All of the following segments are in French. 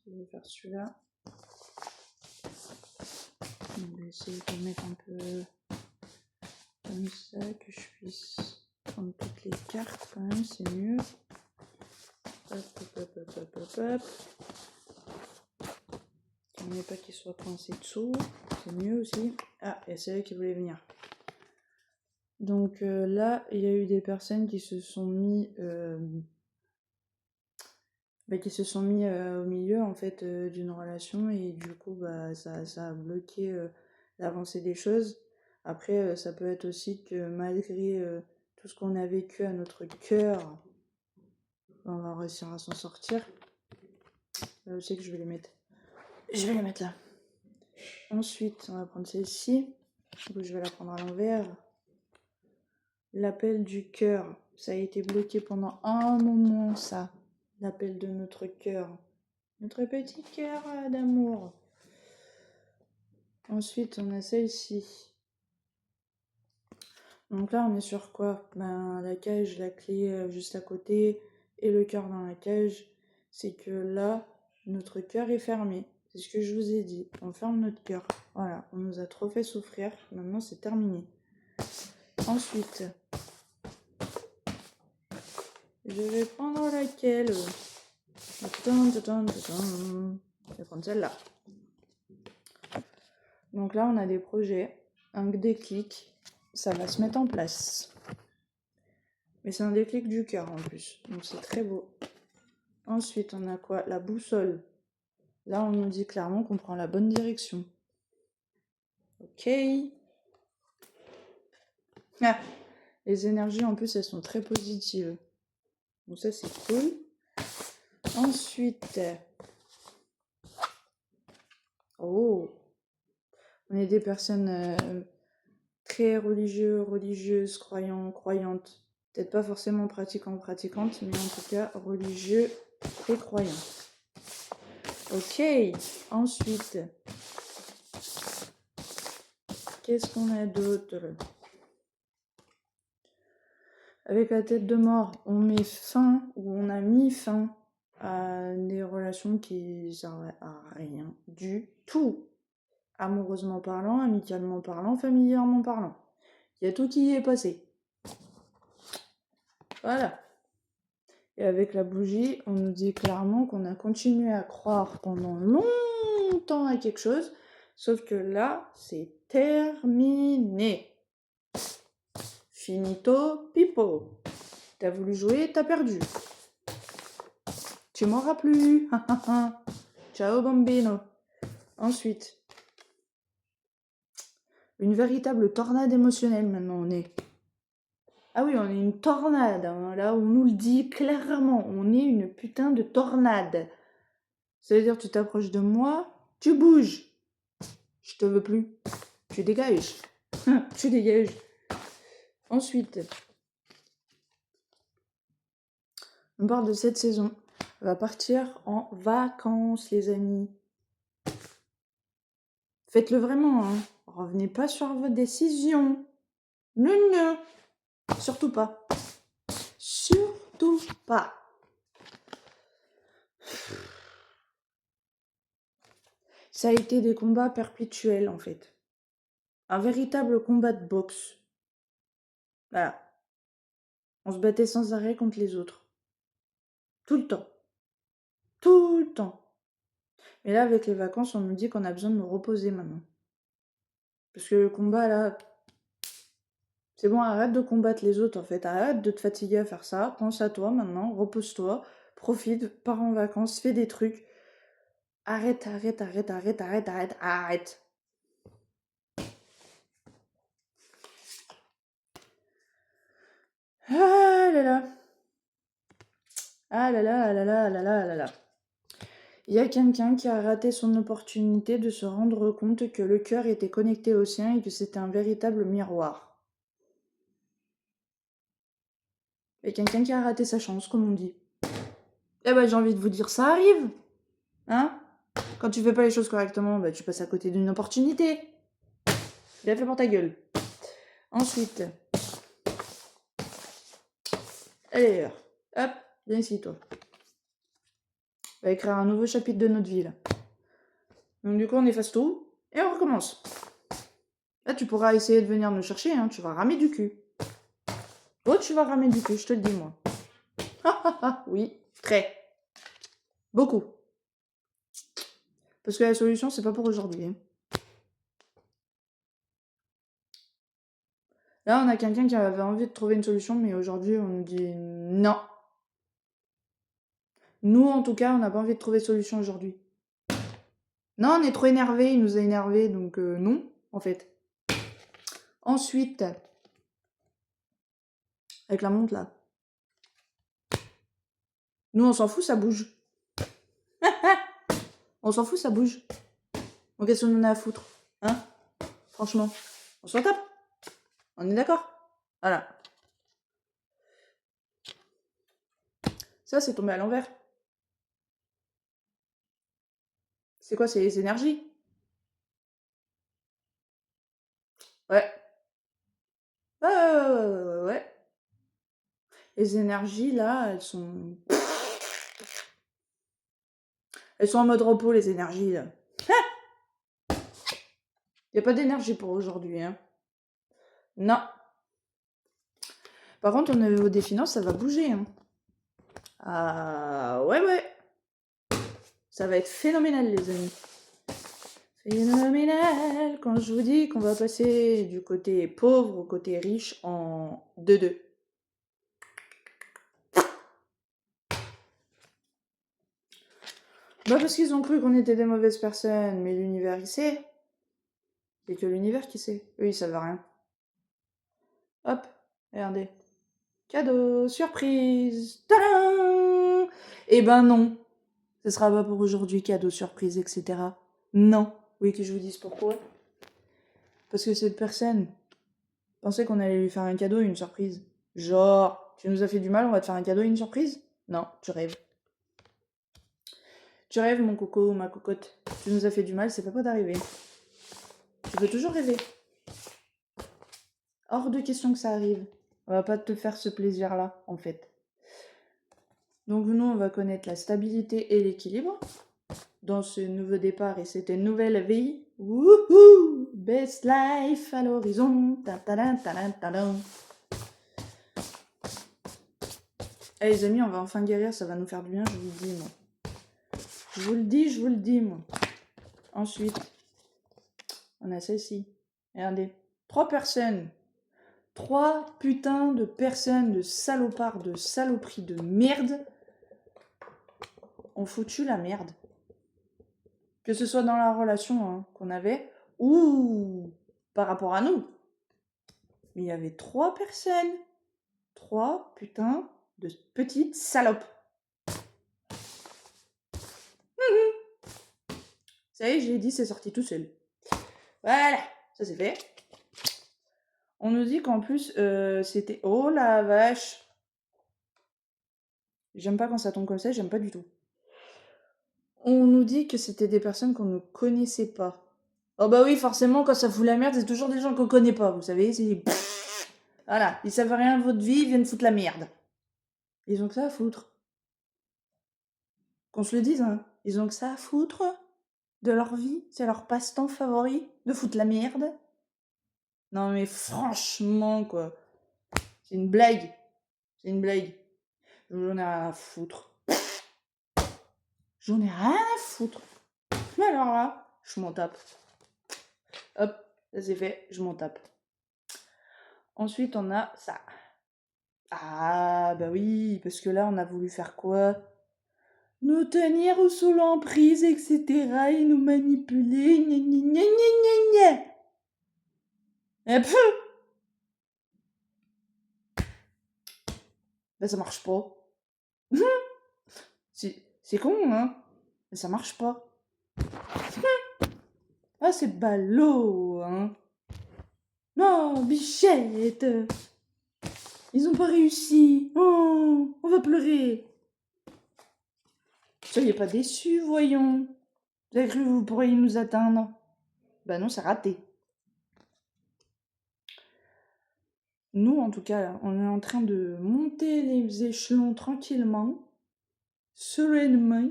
Je vais faire celui-là. On va essayer de mettre un peu comme ça, que je puisse prendre toutes les cartes quand même, c'est mieux. Hop, hop, hop, hop, hop, hop, hop. Qu'il n'y ait pas qu'il soit coincé dessous, c'est mieux aussi. Ah, et c'est là qui voulait venir. Donc là, il y a eu des personnes qui se sont mis, au milieu en fait d'une relation et du coup ça a bloqué l'avancée des choses. Après, ça peut être aussi que malgré tout ce qu'on a vécu à notre cœur, on va réussir à s'en sortir. Là aussi que je vais les mettre. Je vais les mettre là. Ensuite, on va prendre celle-ci. Du coup, je vais la prendre à l'envers. L'appel du cœur. Ça a été bloqué pendant un moment, ça. L'appel de notre cœur. Notre petit cœur d'amour. Ensuite, on a celle-ci. Donc là, on est sur quoi? La cage, la clé juste à côté et le cœur dans la cage. C'est que là, notre cœur est fermé. C'est ce que je vous ai dit. On ferme notre cœur. Voilà, on nous a trop fait souffrir. Maintenant, c'est terminé. Ensuite, je vais prendre laquelle? Je vais prendre celle-là. Donc là, on a des projets, un déclic. Ça va se mettre en place. Mais c'est un déclic du cœur en plus. Donc c'est très beau. Ensuite, on a quoi? La boussole. Là, on nous dit clairement qu'on prend la bonne direction. Ok. Ah, les énergies, en plus, elles sont très positives. Donc ça, c'est cool. Ensuite... Oh, on est des personnes très religieuses, croyantes. Peut-être pas forcément pratiquantes, mais en tout cas religieux et croyants. Ok, ensuite, qu'est-ce qu'on a d'autre? Avec la tête de mort, on met fin, ou on a mis fin à des relations qui servaient à rien du tout. Amoureusement parlant, amicalement parlant, familièrement parlant. Il y a tout qui y est passé. Voilà. Et avec la bougie, on nous dit clairement qu'on a continué à croire pendant longtemps à quelque chose, sauf que là, c'est terminé. Finito pipo. T'as voulu jouer, t'as perdu. Tu m'auras plus. Ciao bambino. Ensuite, une véritable tornade émotionnelle maintenant on est. Ah oui, on est une tornade, hein. Là on nous le dit clairement, on est une putain de tornade. Ça veut dire tu t'approches de moi, tu bouges. Je te veux plus. Tu dégages. Tu dégages. Ensuite, on parle de cette saison. On va partir en vacances, les amis. Faites-le vraiment, hein. Revenez pas sur vos décisions. Non, non. Surtout pas. Surtout pas. Ça a été des combats perpétuels, en fait. Un véritable combat de boxe. Voilà. On se battait sans arrêt contre les autres. Tout le temps. Tout le temps. Et là, avec les vacances, on nous dit qu'on a besoin de nous reposer maintenant. Parce que le combat, là... C'est bon, arrête de combattre les autres, en fait. Arrête de te fatiguer à faire ça. Pense à toi, maintenant. Repose-toi. Profite. Pars en vacances. Fais des trucs. Arrête. Ah là là. Ah là là, ah là là, ah là là, ah là là. Il y a quelqu'un qui a raté son opportunité de se rendre compte que le cœur était connecté au sien et que c'était un véritable miroir. Il y a quelqu'un qui a raté sa chance, comme on dit. Eh ben, j'ai envie de vous dire, ça arrive. Hein? Quand tu fais pas les choses correctement, bah, tu passes à côté d'une opportunité. Bien fait pour ta gueule. Ensuite. Allez, hop, viens ici, toi. On va écrire un nouveau chapitre de notre vie, là. Donc du coup, on efface tout, et on recommence. Là, tu pourras essayer de venir nous chercher, hein. Tu vas ramer du cul. Oh, tu vas ramer du cul, je te le dis, moi. Oui, très. Beaucoup. Parce que la solution, c'est pas pour aujourd'hui. Hein. Là, on a quelqu'un qui avait envie de trouver une solution, mais aujourd'hui, on nous dit non. Nous, en tout cas, on n'a pas envie de trouver de solution aujourd'hui. Non, on est trop énervé, il nous a énervé, donc non, en fait. Ensuite, avec la montre là. Nous, on s'en fout, ça bouge. On s'en fout, ça bouge. Donc, qu'est-ce qu'on en a à foutre? Hein? Franchement, on s'en tape. On est d'accord? Voilà. Ça, c'est tombé à l'envers. C'est quoi? C'est les énergies? Ouais. Ouais. Les énergies, là, elles sont en mode repos, les énergies, là. Y a pas d'énergie pour aujourd'hui, hein. Non. Par contre, au niveau des finances, ça va bouger, hein. Ah, ouais. Ça va être phénoménal, les amis. Phénoménal. Quand je vous dis qu'on va passer du côté pauvre au côté riche en 2-2. Bah parce qu'ils ont cru qu'on était des mauvaises personnes, mais l'univers il sait. C'est que l'univers qui sait. Eux ils savent rien. Hop, regardez. Cadeau, surprise. Tadam! Eh ben non. Ce sera pas pour aujourd'hui, cadeau, surprise, etc. Non. Oui, que je vous dise pourquoi. Parce que cette personne pensait qu'on allait lui faire un cadeau et une surprise. Genre, tu nous as fait du mal, on va te faire un cadeau et une surprise? Non, tu rêves. Tu rêves, mon coco, ma cocotte. Tu nous as fait du mal, c'est pas d'arriver. Tu peux toujours rêver. Hors de question que ça arrive. On va pas te faire ce plaisir-là, en fait. Donc nous, on va connaître la stabilité et l'équilibre dans ce nouveau départ et cette nouvelle vie. Wouhou! Best life à l'horizon. Eh les amis, on va enfin guérir, ça va nous faire du bien, je vous le dis, moi. Je vous le dis, moi. Ensuite, on a celle-ci. Regardez. 3 personnes. 3 putains de personnes, de salopards, de saloperies, de merde, ont foutu la merde. Que ce soit dans la relation hein, qu'on avait, ou par rapport à nous. Mais il y avait 3 personnes. 3 putains de petites salopes. Ça y est, j'ai dit, c'est sorti tout seul. Voilà, ça c'est fait. On nous dit qu'en plus, c'était... Oh la vache! J'aime pas quand ça tombe comme ça, j'aime pas du tout. On nous dit que c'était des personnes qu'on ne connaissait pas. Oh bah oui, forcément, quand ça fout la merde, c'est toujours des gens qu'on connaît pas, vous savez, c'est... Voilà, ils savent rien de votre vie, ils viennent foutre la merde. Ils ont que ça à foutre. Qu'on se le dise, hein. Ils ont que ça à foutre de leur vie, c'est leur passe-temps favori, de foutre la merde. Non mais franchement, quoi. C'est une blague. C'est une blague. J'en ai rien à foutre. J'en ai rien à foutre. Mais alors là, je m'en tape. Hop, ça c'est fait, je m'en tape. Ensuite, on a ça. Ah, bah oui, parce que là, on a voulu faire quoi? Nous tenir sous l'emprise, etc. Et nous manipuler. Gna gna gna gna gna gna. Et pff, bah ça marche pas. C'est con, hein? Mais ça marche pas. Ah, c'est ballot, hein? Non, bichette! Ils ont pas réussi. Oh, on va pleurer. Soyez pas déçus, voyons. Vous avez cru que vous pourriez nous atteindre? Bah non, c'est raté. Nous, en tout cas, là, on est en train de monter les échelons tranquillement, sereinement.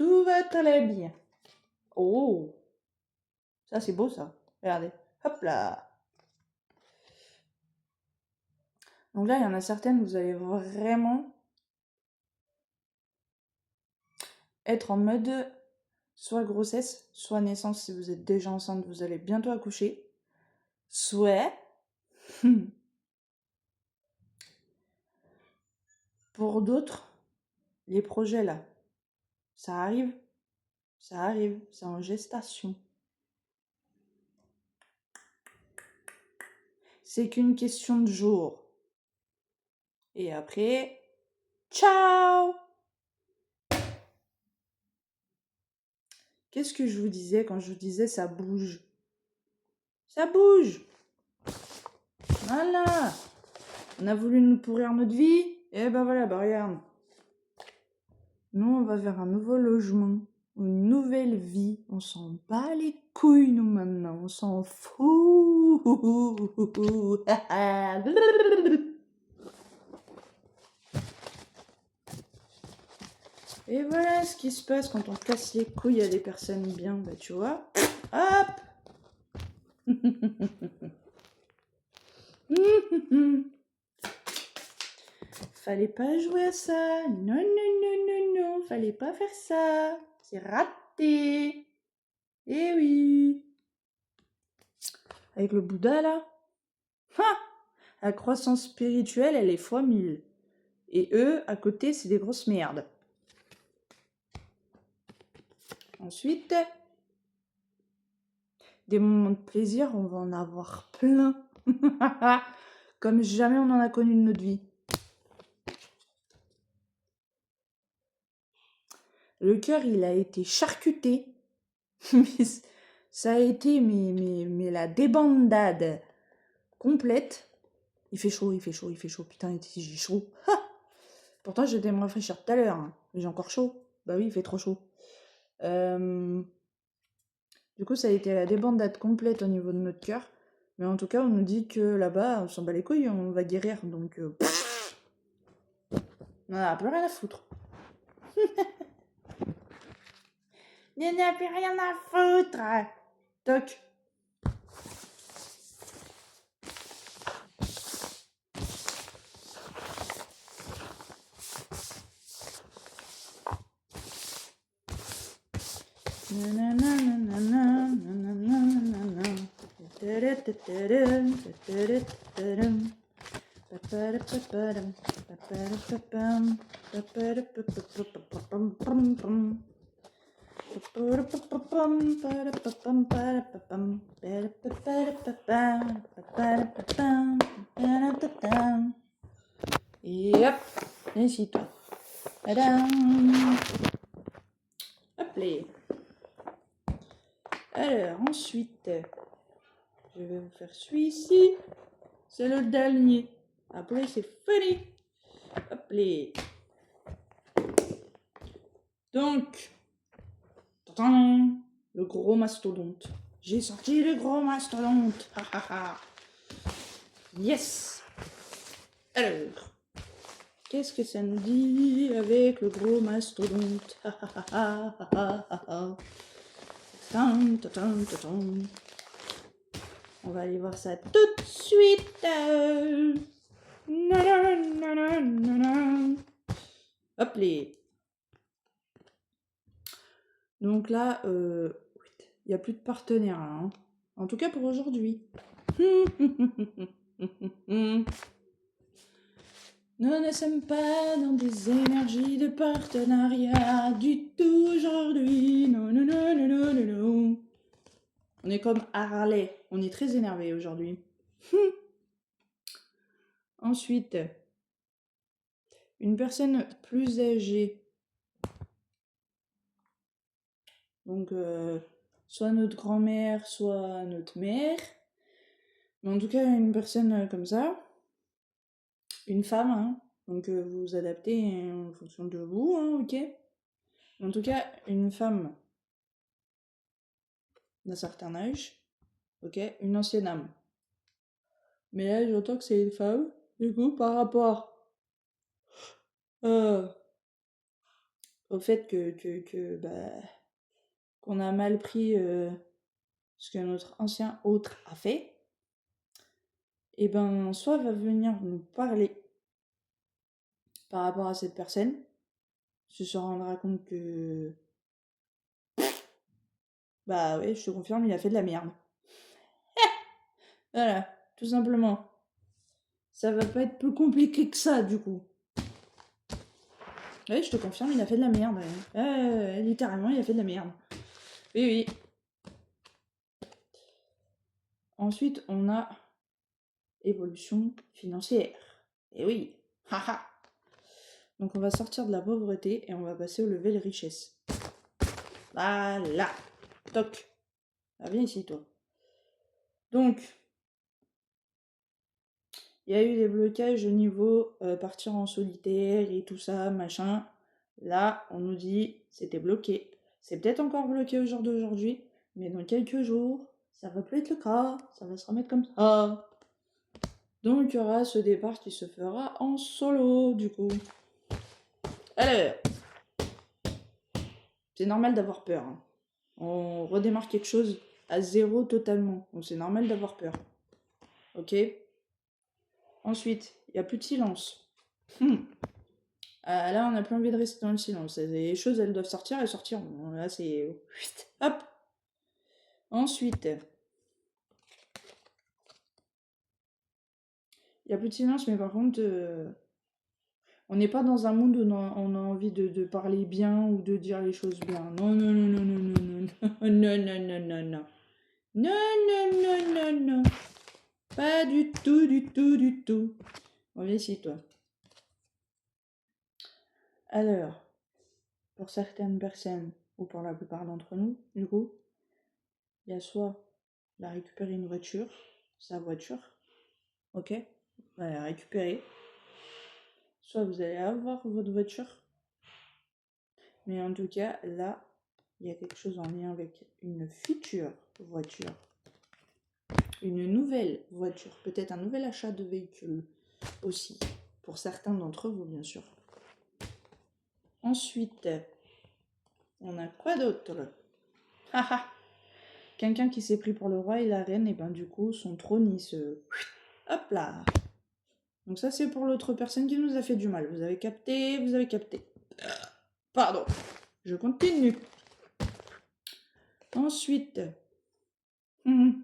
Tout va très bien. Oh, ça c'est beau ça. Regardez. Hop là. Donc là, il y en a certaines, vous allez vraiment être en mode soit grossesse, soit naissance. Si vous êtes déjà enceinte, vous allez bientôt accoucher. Soit pour d'autres, les projets là, ça arrive, c'est en gestation. C'est qu'une question de jours. Et après, ciao! Qu'est-ce que je vous disais quand je vous disais ça bouge? Ça bouge! Voilà! On a voulu nous pourrir notre vie, et ben voilà, bah regarde. Nous, on va vers un nouveau logement, une nouvelle vie. On s'en bat les couilles, nous, maintenant. On s'en fout! Et voilà ce qui se passe quand on casse les couilles à des personnes bien, bah tu vois. Hop! Fallait pas jouer à ça. Non, non, non, non, non. Fallait pas faire ça. C'est raté. Eh oui. Avec le Bouddha, là. Ha! La croissance spirituelle, elle est fois 1000. Et eux, à côté, c'est des grosses merdes. Ensuite, des moments de plaisir, on va en avoir plein. Comme jamais on en a connu de notre vie. Le cœur, il a été charcuté. Ça a été mais la débandade complète. Il fait chaud, il fait chaud, il fait chaud. Putain, j'ai chaud. Ha! Pourtant, je devais me rafraîchir tout à l'heure. Hein. Mais j'ai encore chaud. Bah oui, il fait trop chaud. Du coup, ça a été la débandade complète au niveau de notre cœur. Mais en tout cas, on nous dit que là-bas, on s'en bat les couilles, on va guérir. Donc, on en a plus rien à foutre. Il n'y en a plus rien à foutre. Toc. Et hop, assis-toi. Tadam! Hop là. Alors, ensuite, je vais vous faire celui-ci. C'est le dernier. Après, c'est fini. Hop là. Donc, tadam, le gros mastodonte. J'ai sorti le gros mastodonte. Yes. Alors, qu'est-ce que ça nous dit avec le gros mastodonte? On va aller voir ça tout de suite. Hop là. Donc là, il n'y a plus de partenaire. Hein. En tout cas pour aujourd'hui. Nous ne sommes pas dans des énergies de partenariat du tout aujourd'hui. Non, non, non, non, non, non, non. On est comme Harley. On est très énervé aujourd'hui. Ensuite, une personne plus âgée. Donc, soit notre grand-mère, soit notre mère. Mais en tout cas, une personne comme ça. Une femme, hein. Donc vous vous adaptez en fonction de vous, hein, ok. En tout cas, une femme d'un certain âge, ok, une ancienne âme. Mais là, j'entends que c'est une femme, du coup, par rapport au fait qu'on a mal pris ce que notre ancien autre a fait, et ben soit va venir nous parler par rapport à cette personne, se rendra compte que bah ouais, je te confirme, il a fait de la merde. Voilà, tout simplement. Ça va pas être plus compliqué que ça, du coup. Ouais, je te confirme, il a fait de la merde. Littéralement, il a fait de la merde. Oui, oui. Ensuite, on a évolution financière. Et oui, haha. Donc on va sortir de la pauvreté et on va passer au level richesse. Voilà. Toc. Ah, viens ici, toi. Donc, il y a eu des blocages au niveau partir en solitaire et tout ça, machin. Là, on nous dit c'était bloqué. C'est peut-être encore bloqué au jour d'aujourd'hui, mais dans quelques jours, ça va plus être le cas. Ça va se remettre comme ça. Donc, il y aura ce départ qui se fera en solo, du coup. Alors, c'est normal d'avoir peur. Hein. On redémarre quelque chose à zéro totalement. Donc, c'est normal d'avoir peur. Ok? Ensuite, il n'y a plus de silence. Là, on n'a plus envie de rester dans le silence. Les choses, elles doivent sortir, elles sortiront. Là, c'est... Hop! Ensuite, il n'y a plus de silence, mais par contre, on n'est pas dans un monde où on a envie de parler bien ou de dire les choses bien. Non, non, non, non, non, non, non, non, non, non, non, non. Non, non, non, non, non. Pas du tout, du tout, du tout. On viens ici, toi. Alors, pour certaines personnes, ou pour la plupart d'entre nous, du coup, il y a soit la récupérer une voiture, sa voiture, ok, vous allez la récupérer, soit vous allez avoir votre voiture, mais en tout cas, là, il y a quelque chose en lien avec une future voiture, une nouvelle voiture, peut-être un nouvel achat de véhicule aussi, pour certains d'entre vous, bien sûr. Ensuite, on a quoi d'autre? Haha. Quelqu'un qui s'est pris pour le roi et la reine, et ben du coup, son trône, il se... Hop là! Donc ça, c'est pour l'autre personne qui nous a fait du mal. Vous avez capté, vous avez capté. Pardon. Je continue. Ensuite, nous,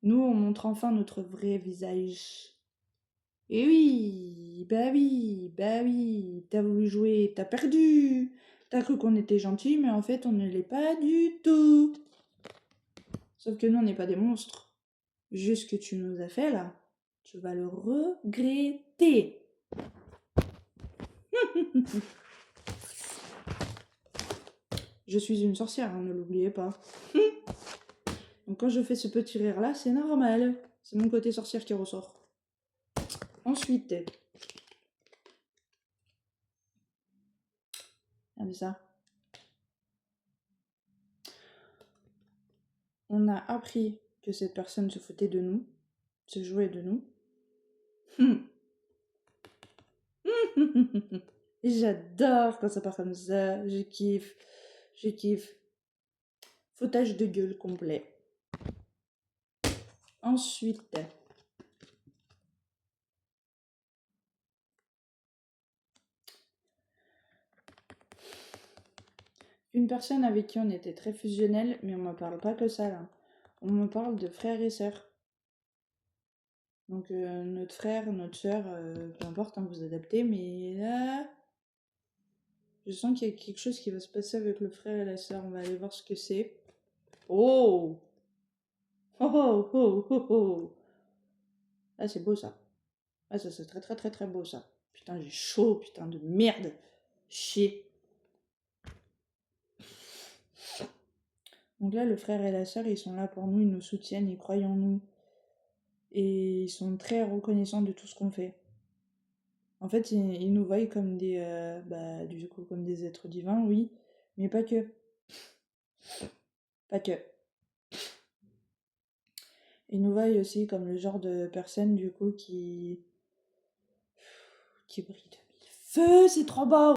on montre enfin notre vrai visage. Et oui, bah oui, bah oui. T'as voulu jouer, t'as perdu. T'as cru qu'on était gentil, mais en fait, on ne l'est pas du tout. Sauf que nous, on n'est pas des monstres. Juste ce que tu nous as fait là, tu vas le regretter. Je suis une sorcière, hein, ne l'oubliez pas. Donc quand je fais ce petit rire là, c'est normal. C'est mon côté sorcière qui ressort. Ensuite, ah mais ça, on a appris que cette personne se foutait de nous, se jouait de nous. J'adore quand ça part comme ça, je kiffe, je kiffe. Foutage de gueule complet. Ensuite, une personne avec qui on était très fusionnel, mais on ne me parle pas que ça là. On me parle de frères et sœurs. Donc notre frère, notre sœur, peu importe, hein, vous adaptez, mais là, je sens qu'il y a quelque chose qui va se passer avec le frère et la sœur. On va aller voir ce que c'est. Oh! Oh oh oh oh oh! Ah, c'est beau ça. Ah, ça c'est très très très très beau ça. Putain, j'ai chaud, putain de merde. Chier. Donc là, le frère et la sœur, ils sont là pour nous, ils nous soutiennent, ils croient en nous. Et ils sont très reconnaissants de tout ce qu'on fait. En fait, ils nous voient comme des, du coup, comme des êtres divins, oui, mais pas que. Pas que. Ils nous voient aussi comme le genre de personne, du coup, qui brille de mille feux, c'est trop beau!